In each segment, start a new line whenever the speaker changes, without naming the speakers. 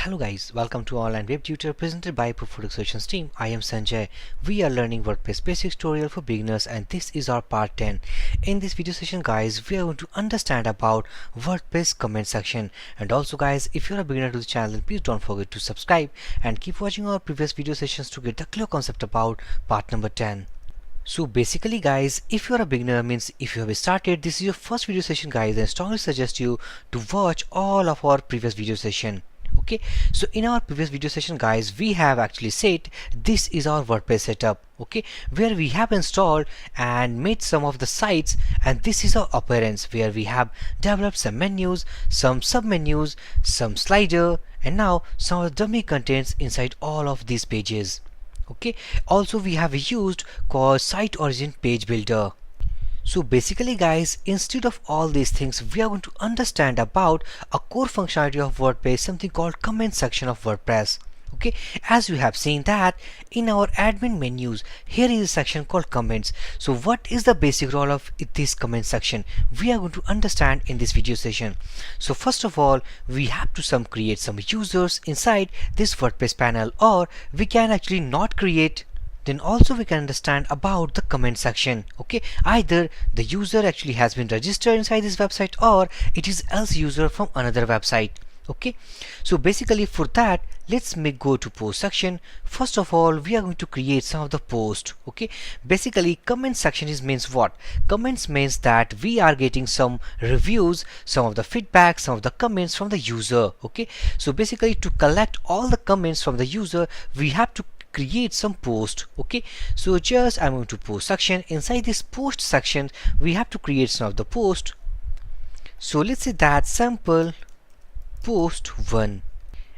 Hello guys, welcome to Online Web Tutor presented by PHP Frameworks team. I am Sanjay. We are learning WordPress basics tutorial for beginners and this is our part 10. In this video session guys, we are going to understand about WordPress comment section. And also guys, if you're a beginner to the channel, please don't forget to subscribe and keep watching our previous video sessions to get the clear concept about part number 10. So basically guys, if you're a beginner, means if you have started, this is your first video session guys, I strongly suggest you to watch all of our previous video session. Okay, so in our previous video session guys, we have actually said this is our WordPress setup, okay, where we have installed and made some of the sites, and this is our appearance where we have developed some menus, some submenus, some slider, and now some of the dummy contents inside all of these pages. Okay, also we have used called site origin page builder. So basically guys, instead of all these things, we are going to understand about a core functionality of WordPress, something called comment section of WordPress. Okay, as you have seen that in our admin menus, here is a section called comments. So what is the basic role of this comment section? We are going to understand in this video session. So first of all, we have to create some users inside this WordPress panel, or we can actually not create. Then also we can understand about the comment section. Okay, either the user actually has been registered inside this website or it is else user from another website. Okay, so basically for that, let's go to post section. First of all, we are going to create some of the post. Okay, basically comment section means what? Comments means that we are getting some reviews, some of the feedback, some of the comments from the user. Okay, so basically to collect all the comments from the user, we have to create some post. Okay, so just I'm going to post section. Inside this post section, we have to create some of the post. So let's say that sample post 1,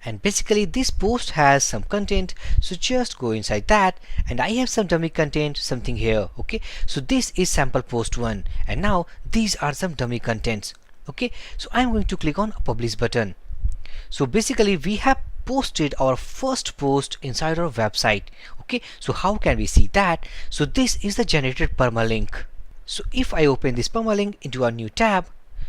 and basically this post has some content, so just go inside that, and I have some dummy content, something here. Okay, so this is sample post 1, and now these are some dummy contents. Okay, so I'm going to click on publish button. So basically we have posted our first post inside our website. Okay, so how can we see that? So this is the generated permalink. So if I open this permalink into a new tab,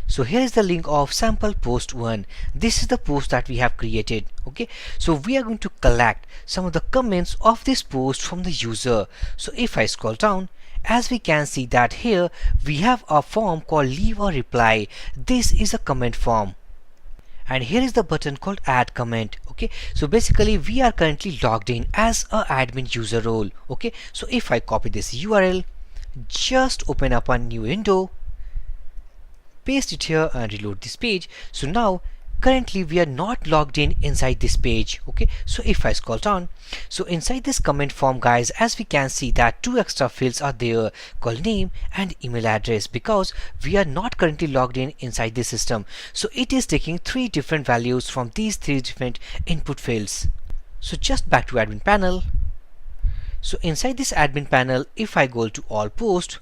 so here is the link of sample post 1. This is the post that we have created. Okay, so we are going to collect some of the comments of this post from the user. So if I scroll down, as we can see that here we have a form called leave a reply. This is a comment form. And here is the button called add comment. Okay, so basically we are currently logged in as a admin user role. Okay, so if I copy this URL, just open up a new window, paste it here and reload this page. So now currently we are not logged in inside this page. Okay, so if I scroll down, so inside this comment form guys, as we can see that two extra fields are there called name and email address, because we are not currently logged in inside this system. So it is taking three different values from these three different input fields. So just back to admin panel. So inside this admin panel, if I go to all post,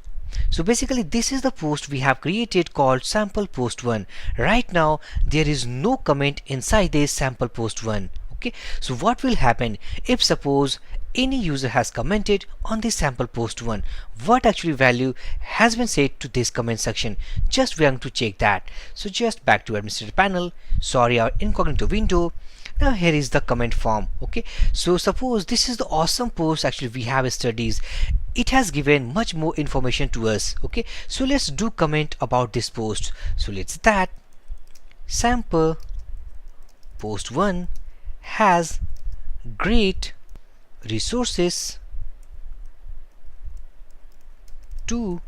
so basically this is the post we have created called sample post 1. Right now there is no comment inside this sample post 1. Okay, so what will happen if suppose any user has commented on this sample post 1? What actually value has been set to this comment section? Just we are going to check that. So just back to administrator panel, sorry, our incognito window. Now here is the comment form. Okay, so suppose this is the awesome post actually we have studies. It has given much more information to us. Okay, so let's do comment about this post. So let's that sample post 1 has great resources to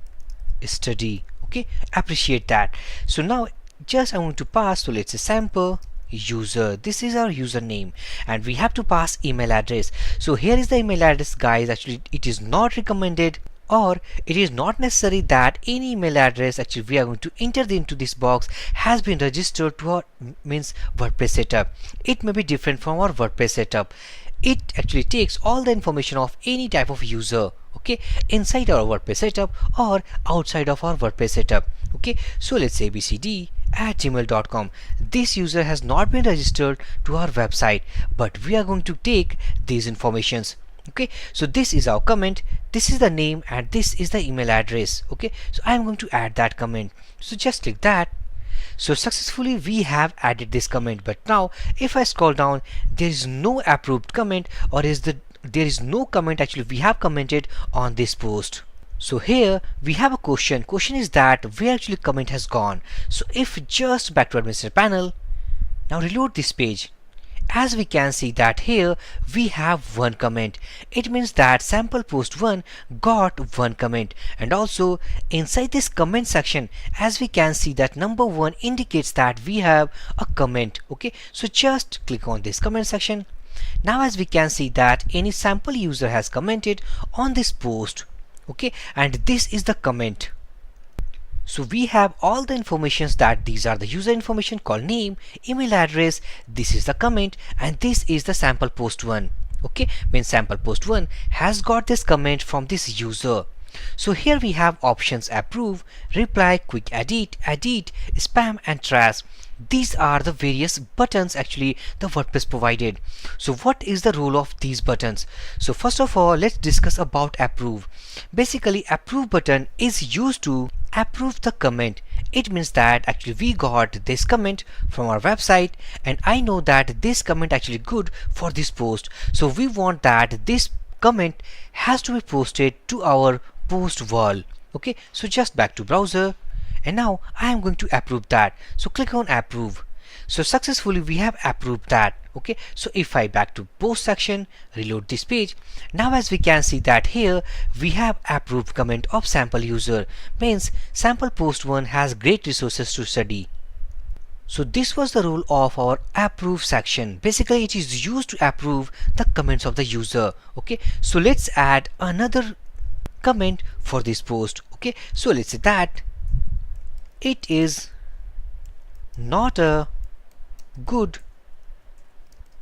study. Okay, appreciate that. So now just I want to pass, so let's say sample user. This is our username, and we have to pass email address. So here is the email address guys. Actually it is not recommended, or it is not necessary that any email address actually we are going to enter into this box has been registered to our means WordPress setup. It may be different from our WordPress setup. It actually takes all the information of any type of user, okay, inside our WordPress setup or outside of our WordPress setup. Okay, so let's say abcd@gmail.com. This user has not been registered to our website, but we are going to take these informations. Okay, so this is our comment, this is the name, and this is the email address. Okay, so I'm going to add that comment. So just click that. So successfully we have added this comment, but now if I scroll down, there is no approved comment, or there is no comment actually we have commented on this post. So here we have a question. Question is that where actually comment has gone. So if just back to administrator panel, now reload this page. As we can see that here we have one comment. It means that sample post 1 got one comment, and also inside this comment section, as we can see that number 1 indicates that we have a comment. Okay, so just click on this comment section. Now as we can see that any sample user has commented on this post. Okay, and this is the comment. So we have all the informations that these are the user information called name, email address, this is the comment, and this is the sample post 1. Okay, means sample post 1 has got this comment from this user. So here we have options: approve, reply, quick edit, spam, and trash. These are the various buttons actually the WordPress provided. So what is the role of these buttons? So first of all, let's discuss about approve. Basically, approve button is used to approve the comment. It means that actually we got this comment from our website, and I know that this comment actually good for this post. So we want that this comment has to be posted to our post wall. Okay, so just back to browser, and now I am going to approve that. So click on approve. So successfully we have approved that. Okay, so if I back to post section, reload this page, now as we can see that here we have approved comment of sample user, means sample post 1 has great resources to study. So this was the role of our approve section. Basically it is used to approve the comments of the user. Okay, so let's add another comment for this post. Okay, so let's say that it is not a good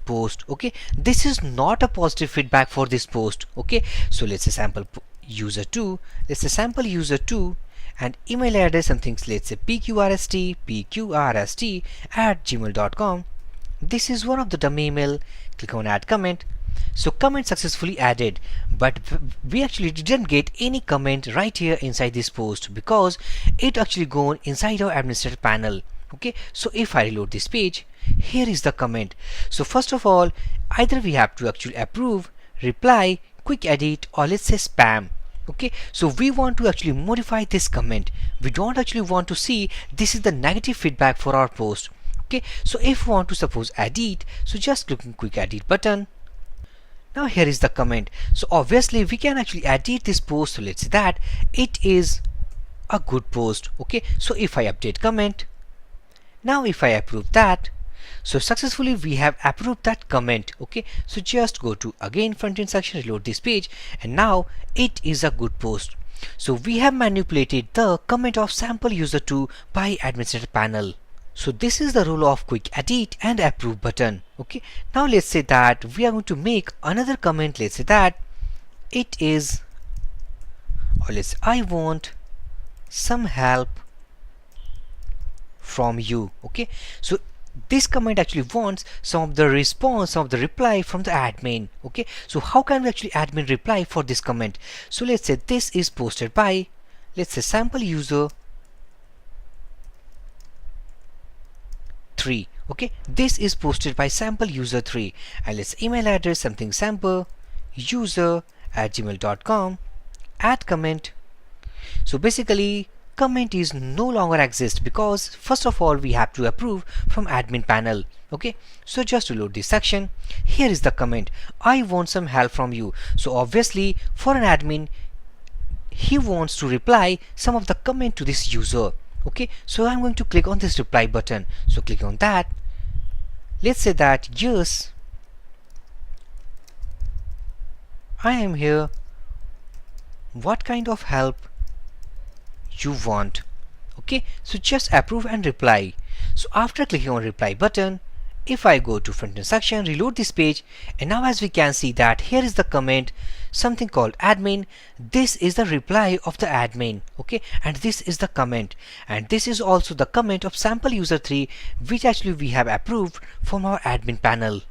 post. Okay, this is not a positive feedback for this post. Okay, so let's say sample user 2, let's say sample user 2, and email address something, let's say pqrst at gmail.com. this is one of the dummy email. Click on add comment. So comment successfully added, but we actually didn't get any comment right here inside this post because it actually gone inside our administrator panel. Okay, so if I reload this page, here is the comment. So first of all, either we have to actually approve, reply, quick edit, or let's say spam. Okay, so we want to actually modify this comment. We don't actually want to see this is the negative feedback for our post. Okay, so if we want to suppose edit, so just click on quick edit button. Now here is the comment. So obviously we can actually edit this post. So let's say that it is a good post. Okay, so if I update comment, now if I approve that, so successfully we have approved that comment. Okay, so just go to again front end section, reload this page, and now it is a good post. So we have manipulated the comment of sample user 2 by administrator panel. So this is the role of quick edit and approve button. Okay, now let's say that we are going to make another comment. Let's say that it is, or let's say I want some help from you. Okay, so this comment actually wants some of the response, some of the reply from the admin. Okay, so how can we actually admin reply for this comment? So let's say this is posted by, let's say sample user 3. Okay, this is posted by sample user 3, and let's email address something sample user at gmail.com, add comment. So basically comment is no longer exist because first of all we have to approve from admin panel. Okay, so just reload this section. Here is the comment, I want some help from you. So obviously for an admin, he wants to reply some of the comment to this user. Okay, so I'm going to click on this reply button. So click on that. Let's say that yes, I am here, what kind of help you want. Okay, so just approve and reply. So after clicking on reply button, if I go to front end section, reload this page, and now as we can see that here is the comment, something called admin. This is the reply of the admin. Okay, and this is the comment, and this is also the comment of sample user 3, which actually we have approved from our admin panel.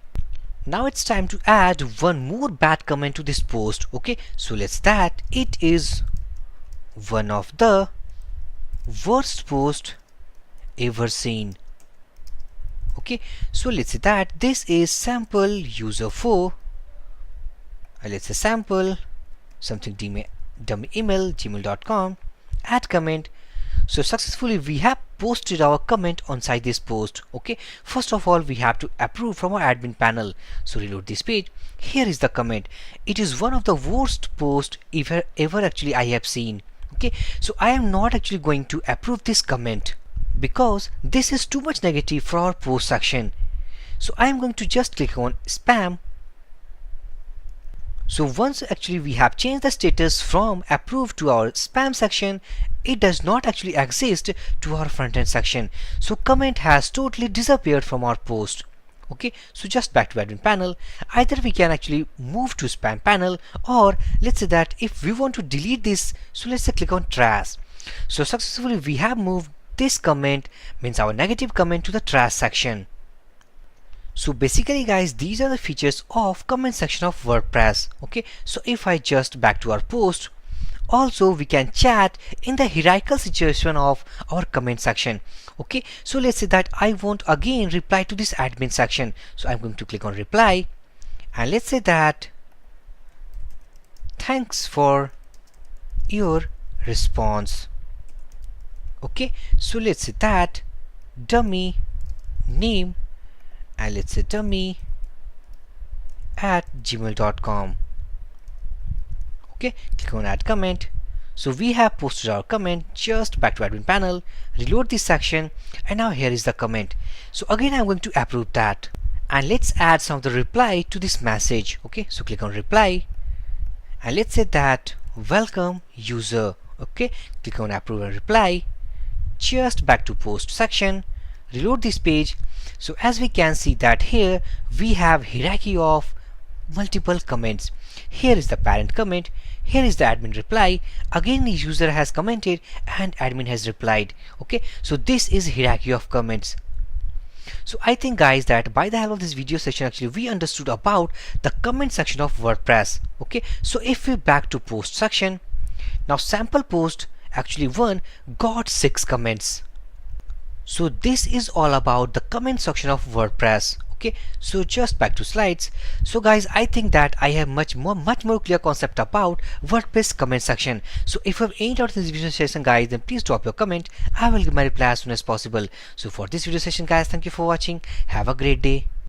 Now it's time to add one more bad comment to this post. Okay, so let's that it is one of the worst post ever seen. Okay, so let's say that this is sample user 4, let's say sample something dummy email gmail.com, add comment. So successfully we have posted our comment on side this post. Okay, first of all we have to approve from our admin panel. So reload this page. Here is the comment. It is one of the worst posts ever actually I have seen. Okay, so I am not actually going to approve this comment because this is too much negative for our post section. So I am going to just click on spam. So once actually we have changed the status from approved to our spam section, it does not actually exist to our front end section. So comment has totally disappeared from our post. Okay, so just back to admin panel. Either we can actually move to spam panel, or let's say that if we want to delete this, so let's say click on trash. So successfully we have moved this comment, means our negative comment, to the trash section. So basically guys, these are the features of comment section of WordPress. Okay, so if I just back to our post, also we can chat in the hierarchical situation of our comment section. Okay, so let's say that I want again reply to this admin section. So I'm going to click on reply, and let's say that thanks for your response. Okay, so let's say that dummy name, and let's say dummy at gmail.com. Okay, click on add comment. So we have posted our comment. Just back to admin panel, reload this section, and now here is the comment. So again I'm going to approve that, and let's add some of the reply to this message. Okay, so click on reply, and let's say that welcome user. Okay, click on approve and reply. Just back to post section, reload this page. So as we can see that here we have hierarchy of multiple comments. Here is the parent comment, here is the admin reply, again the user has commented and admin has replied. Okay, so this is hierarchy of comments. So I think guys that by the help of this video session actually we understood about the comment section of WordPress. Okay, so if we back to post section, now sample post actually one got 6 comments. So this is all about the comment section of WordPress. Okay, so just back to slides. So guys, I think that I have much more clear concept about WordPress comment section. So if you have any doubt in this video session guys, then please drop your comment. I will give my reply as soon as possible. So for this video session guys, thank you for watching. Have a great day.